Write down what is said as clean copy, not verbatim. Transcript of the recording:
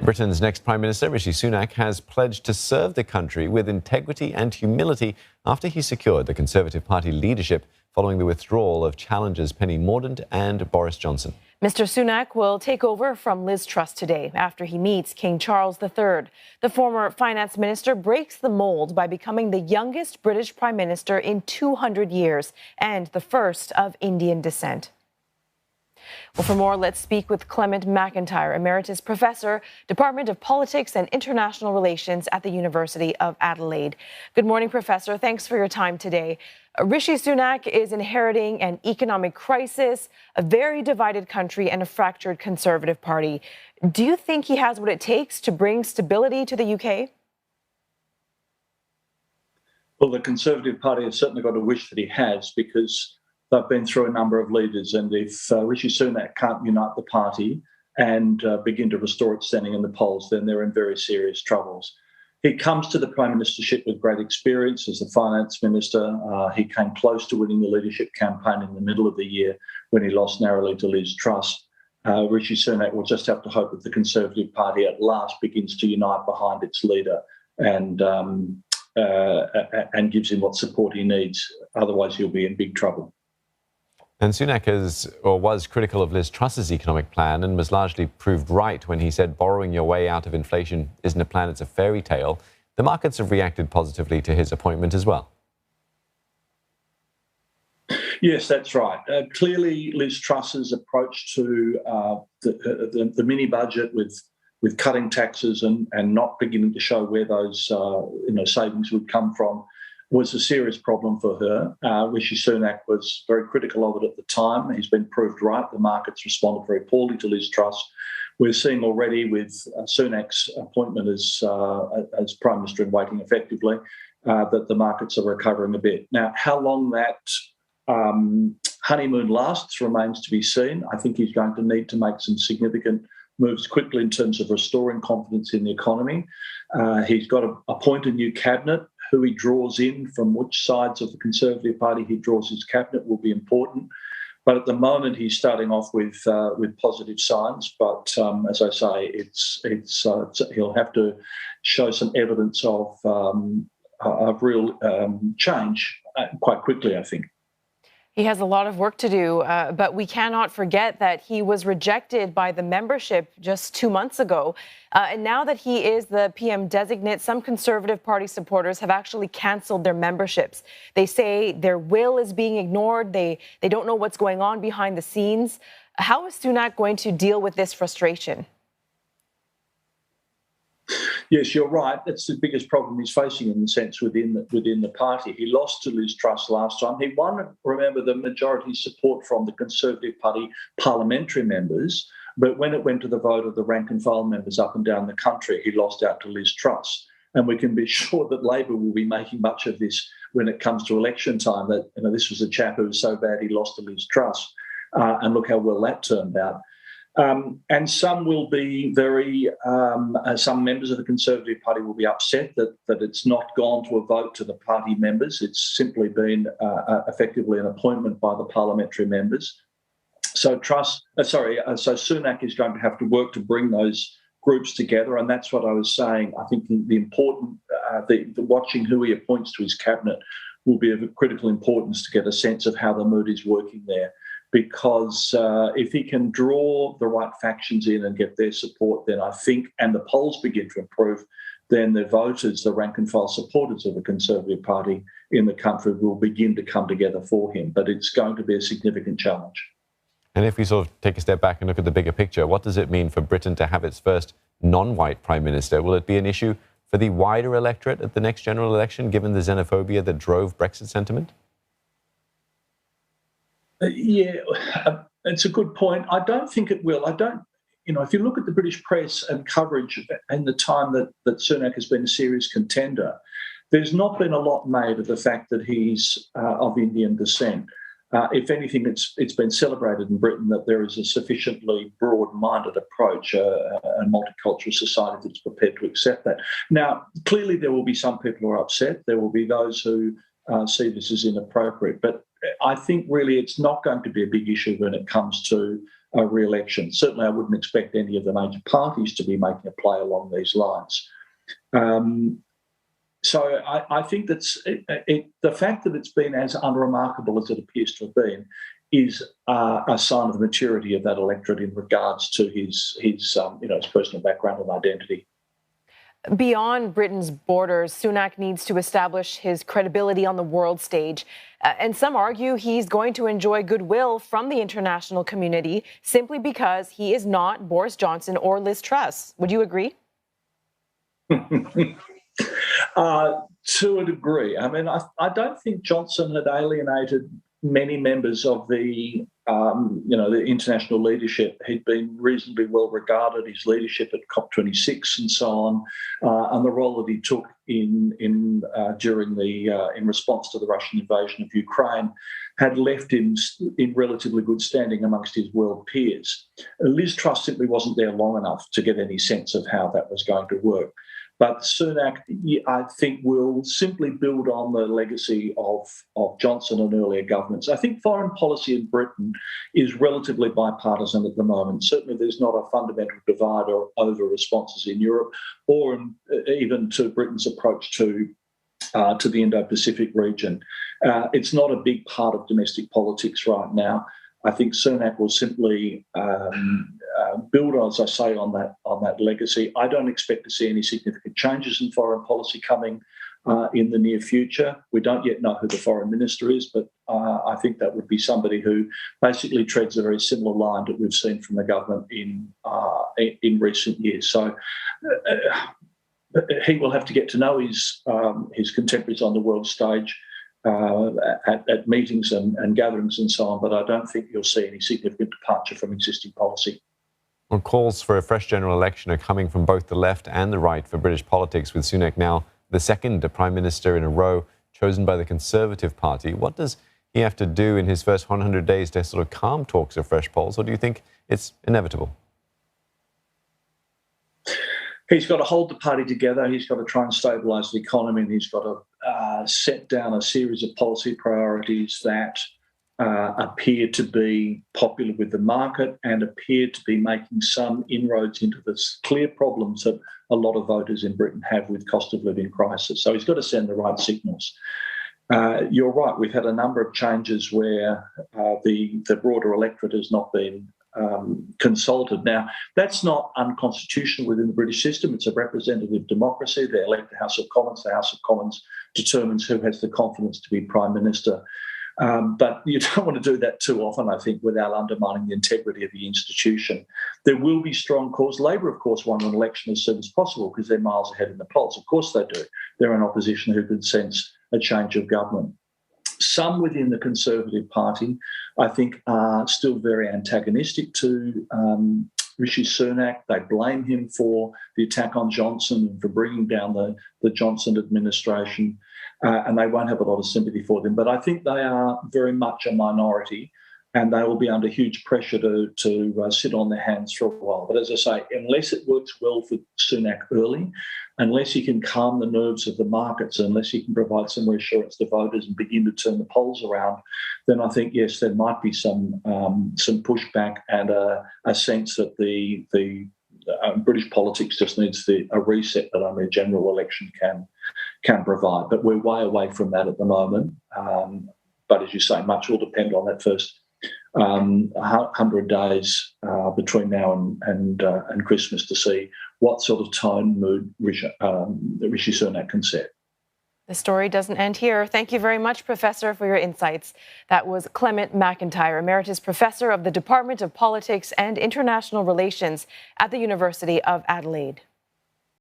Britain's next Prime Minister, Rishi Sunak, has pledged to serve the country with integrity and humility after he secured the Conservative Party leadership following the withdrawal of challengers Penny Mordaunt and Boris Johnson. Mr. Sunak will take over from Liz Truss today after he meets King Charles III. The former finance minister breaks the mold by becoming the youngest British Prime Minister in 200 years and the first of Indian descent. Well, for more, let's speak with Clement McIntyre, Emeritus Professor, Department of Politics and International Relations at the University of Adelaide. Good morning, Professor. Thanks for your time today. Rishi Sunak is inheriting an economic crisis, a very divided country, and a fractured Conservative Party. Do you think he has what it takes to bring stability to the UK? Well, the Conservative Party has certainly got a wish that he has, because they've been through a number of leaders, and if Rishi Sunak can't unite the party and begin to restore its standing in the polls, then they're in very serious troubles. He comes to the Prime Ministership with great experience as a finance minister. He came close to winning the leadership campaign in the middle of the year when he lost narrowly to Liz Truss. Rishi Sunak will just have to hope that the Conservative Party at last begins to unite behind its leader and gives him what support he needs. Otherwise, he'll be in big trouble. And Sunak was critical of Liz Truss's economic plan and was largely proved right when he said borrowing your way out of inflation isn't a plan, it's a fairy tale. The markets have reacted positively to his appointment as well. Yes, that's right. Clearly, Liz Truss's approach to the mini budget with cutting taxes and not beginning to show where those savings would come from was a serious problem for her. Rishi Sunak was very critical of it at the time. He's been proved right. The markets responded very poorly to Liz Truss. We're seeing already with Sunak's appointment as Prime Minister in waiting effectively that the markets are recovering a bit. Now, how long that honeymoon lasts remains to be seen. I think he's going to need to make some significant moves quickly in terms of restoring confidence in the economy. He's got to appoint a new cabinet. Who he draws in, from which sides of the Conservative Party he draws his cabinet, will be important. But at the moment, he's starting off with positive signs. But as I say, he'll have to show some evidence of real change quite quickly, I think. He has a lot of work to do, but we cannot forget that he was rejected by the membership just 2 months ago. And now that he is the PM designate, some Conservative Party supporters have actually cancelled their memberships. They say their will is being ignored. They don't know what's going on behind the scenes. How is Sunak going to deal with this frustration? Yes, you're right. That's the biggest problem he's facing, in the sense within the party. He lost to Liz Truss last time. He won, remember, the majority support from the Conservative Party parliamentary members, but when it went to the vote of the rank and file members up and down the country, he lost out to Liz Truss. And we can be sure that Labor will be making much of this when it comes to election time, that this was a chap who was so bad he lost to Liz Truss. And look how well that turned out. And some will be some members of the Conservative Party will be upset that it's not gone to a vote to the party members. It's simply been effectively an appointment by the parliamentary members. So Sunak is going to have to work to bring those groups together, and that's what I was saying. I think the important, watching who he appoints to his cabinet will be of critical importance to get a sense of how the mood is working there. Because if he can draw the right factions in and get their support, then I think, and the polls begin to improve, then the voters, the rank and file supporters of the Conservative Party in the country will begin to come together for him. But it's going to be a significant challenge. And if we sort of take a step back and look at the bigger picture, what does it mean for Britain to have its first non-white Prime Minister? Will it be an issue for the wider electorate at the next general election, given the xenophobia that drove Brexit sentiment? It's a good point. I don't think it will. If you look at the British press and coverage and the time that Sunak has been a serious contender, there's not been a lot made of the fact that he's of Indian descent. If anything, it's been celebrated in Britain that there is a sufficiently broad-minded approach, a multicultural society that's prepared to accept that. Now, clearly there will be some people who are upset. There will be those who see this as inappropriate. But I think really it's not going to be a big issue when it comes to re-election. Certainly, I wouldn't expect any of the major parties to be making a play along these lines. So I think that the fact that it's been as unremarkable as it appears to have been is a sign of the maturity of that electorate in regards to his personal background and identity. Beyond Britain's borders, Sunak needs to establish his credibility on the world stage. And some argue he's going to enjoy goodwill from the international community simply because he is not Boris Johnson or Liz Truss. Would you agree? To a degree. I mean, I don't think Johnson had alienated many members of the international leadership. He'd been reasonably well regarded. His leadership at COP26 and so on, and the role that he took in response to the Russian invasion of Ukraine, had left him in relatively good standing amongst his world peers. Liz Truss simply wasn't there long enough to get any sense of how that was going to work. But Sunak, I think, will simply build on the legacy of Johnson and earlier governments. I think foreign policy in Britain is relatively bipartisan at the moment. Certainly there's not a fundamental divide over responses in Europe or even to Britain's approach to the Indo-Pacific region. It's not a big part of domestic politics right now. I think Sunak will simply build, as I say, on that legacy. I don't expect to see any significant changes in foreign policy coming in the near future. We don't yet know who the foreign minister is, but I think that would be somebody who basically treads a very similar line that we've seen from the government in recent years. So he will have to get to know his contemporaries on the world stage. At meetings and gatherings and so on, but I don't think you'll see any significant departure from existing policy. Well, calls for a fresh general election are coming from both the left and the right for British politics, with Sunak now the second Prime Minister in a row chosen by the Conservative Party. What does he have to do in his first 100 days to sort of calm talks of fresh polls, or do you think it's inevitable? He's got to hold the party together. He's got to try and stabilise the economy, and he's got to set down a series of policy priorities that appear to be popular with the market and appear to be making some inroads into the clear problems that a lot of voters in Britain have with cost of living crisis. So he's got to send the right signals. You're right. We've had a number of changes where the broader electorate has not been consulted. Now, that's not unconstitutional within the British system. It's a representative democracy. They elect the House of Commons. The House of Commons determines who has the confidence to be Prime Minister. But you don't want to do that too often, I think, without undermining the integrity of the institution. There will be strong calls. Labor, of course, won an election as soon as possible because they're miles ahead in the polls. Of course they do. They're an opposition who can sense a change of government. Some within the Conservative Party, I think, are still very antagonistic to Rishi Sunak. They blame him for the attack on Johnson and for bringing down the Johnson administration, and they won't have a lot of sympathy for them. But I think they are very much a minority, and they will be under huge pressure to sit on their hands for a while. But as I say, unless it works well for Sunak early, unless he can calm the nerves of the markets, unless he can provide some reassurance to voters and begin to turn the polls around, then I think, yes, there might be some pushback and a sense that the British politics just needs a reset that only a general election can provide. But we're way away from that at the moment. But as you say, much will depend on that first 100 days between now and Christmas to see what sort of tone, mood Rishi Sunak can set. The story doesn't end here. Thank you very much, Professor, for your insights. That was Clement McIntyre, Emeritus Professor of the Department of Politics and International Relations at the University of Adelaide.